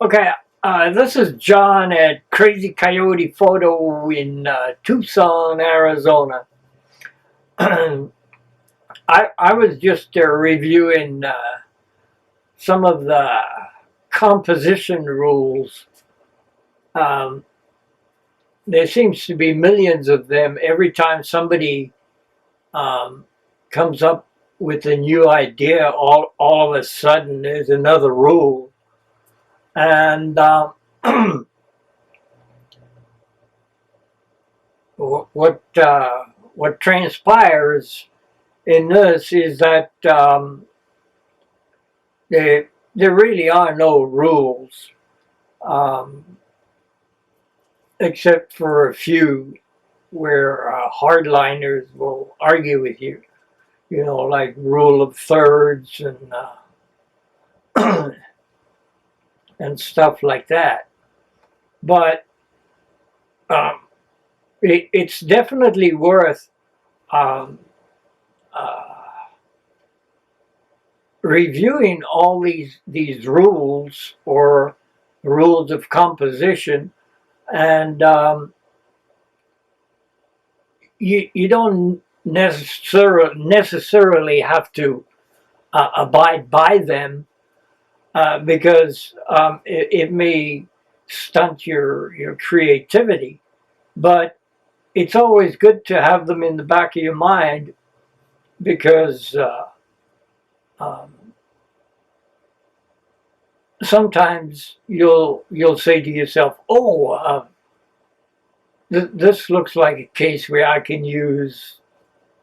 Okay, this is John at Crazy Coyote Photo in Tucson, Arizona. I was just reviewing some of the composition rules. Um, there seems to be millions of them every time somebody um, comes up with a new idea. All of a sudden, there's another rule, and what what transpires in this is that there really are no rules, um, except for a few where hardliners will argue with you. You know, like rule of thirds and stuff like that. But um, it's definitely worth um, uh, reviewing all these rules or rules of composition, and you don't necessarily have to abide by them because it may stunt your creativity, but it's always good to have them in the back of your mind because um, sometimes you'll say to yourself, "Oh, this looks like a case where I can use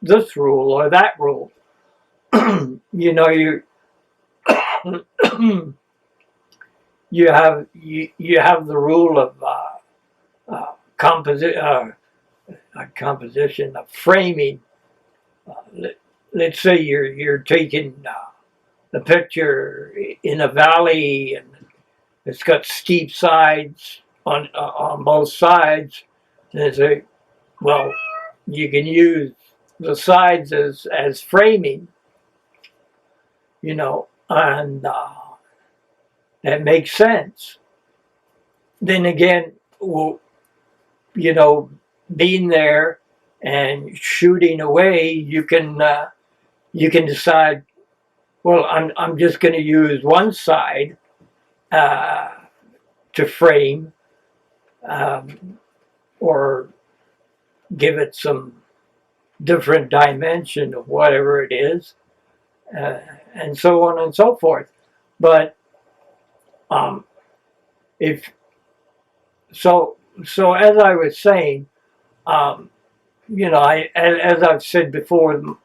this rule or that rule." You know, you have the rule of composition, composition of framing. Let's say you're taking the picture in a valley and it's got steep sides on both sides. And say, well, you can use the sides as framing, you know, and that makes sense. Then again, well, you know, being there and shooting away, you can decide. Well, I'm just going to use one side uh, to frame, um, or give it some different dimension of whatever it is, uh, and so on and so forth. But um, if so as I was saying, um, you know, as I've said before,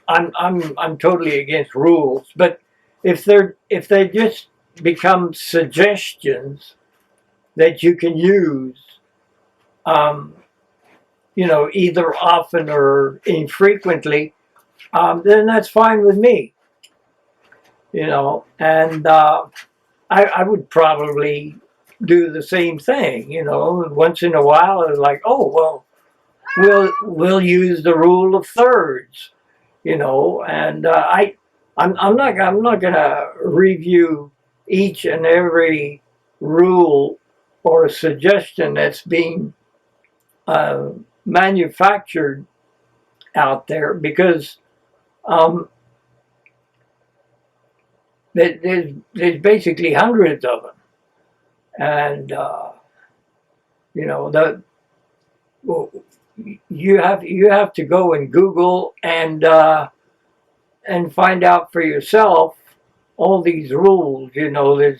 I'm totally against rules. But if they just become suggestions that you can use, um, you know, either often or infrequently, then that's fine with me. You know, and I would probably do the same thing. You know, once in a while, it's like, oh well, we'll use the rule of thirds. You know, and I'm not gonna review each and every rule or suggestion that's being uh, manufactured out there because um, there's basically hundreds of them, and you know the well, you have to go and Google and find out for yourself all these rules. You know,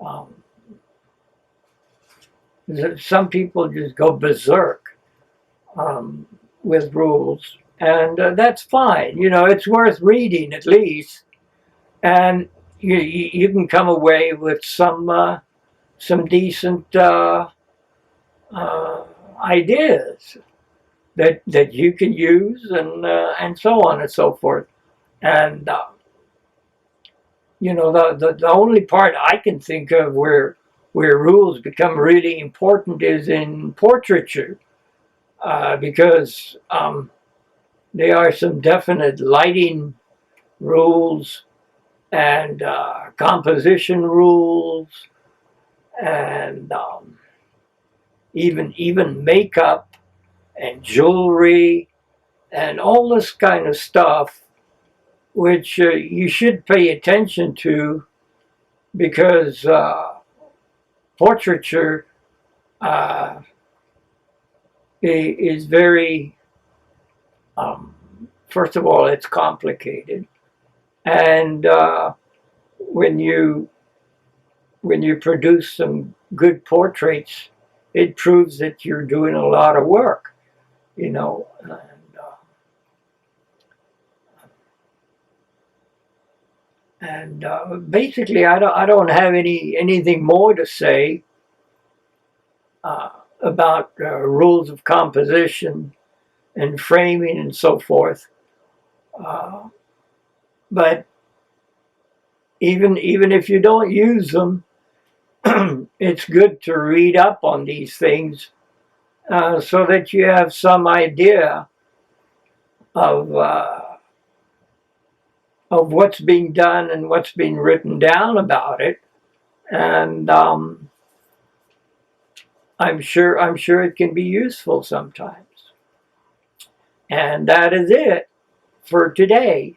um, some people just go berserk um, with rules, and that's fine. You know, it's worth reading at least, and you can come away with some decent uh, ideas that you can use, and so on and so forth. And you know, the only part I can think of where rules become really important is in portraiture, because there are some definite lighting rules and composition rules, and even makeup and jewelry and all this kind of stuff, which you should pay attention to, because portraiture uh, is very, first of all, it's complicated, and when you produce some good portraits, it proves that you're doing a lot of work, you know. And basically, I don't have anything more to say uh, about rules of composition and framing and so forth. Uh, but even if you don't use them, it's good to read up on these things so that you have some idea of what's being done and what's being written down about it. And I'm sure it can be useful sometimes. And that is it for today.